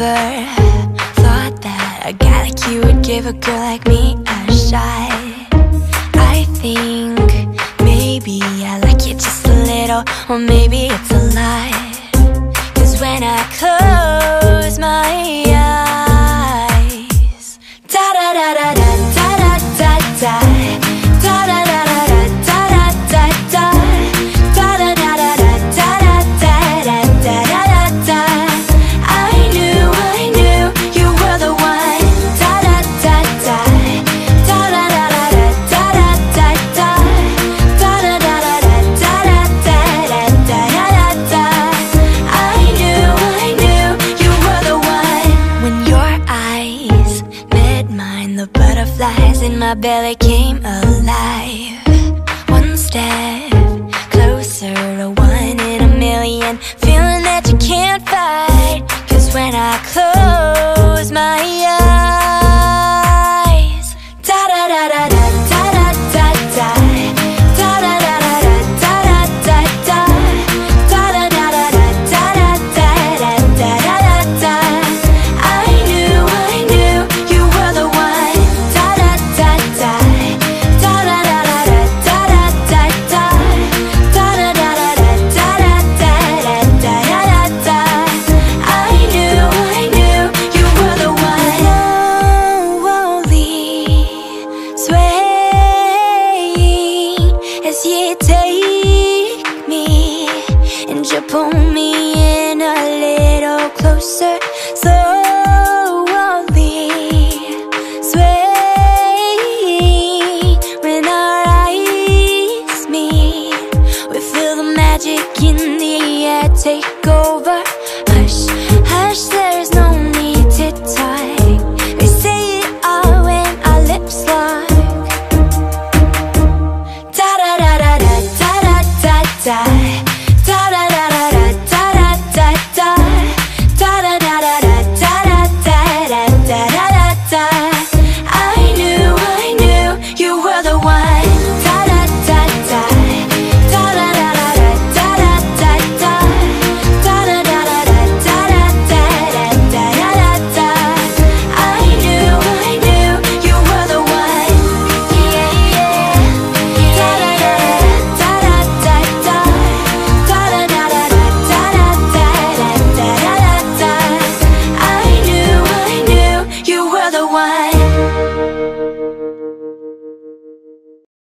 never thought that a guy like you would give a girl like me a shot. I think maybe I like you just a little, or maybe it's a lot. 'Cause when I close my eyes, da da da da da da da da da, da da da da da da da da, da da da da da da da da da da. I knew you were the one. Da da da da, da da da da da da da da, da da da da da da da da da. I knew you were the one. When your eyes met mine, the butterflies in my belly came alive. One step closer to one in a million, feeling that you can't fight. 'Cause when I close my eyes, da da da da da da da da, da da da da da da da da, da da da da da da da da. I knew you were the one. Da da da da, da da da da da da da da, da da da da da da da da. I knew you were the one. Slowly swaying as you take me, and you pull me in a little closer. Slowly swaying when our eyes meet, we feel the magic in the air take over.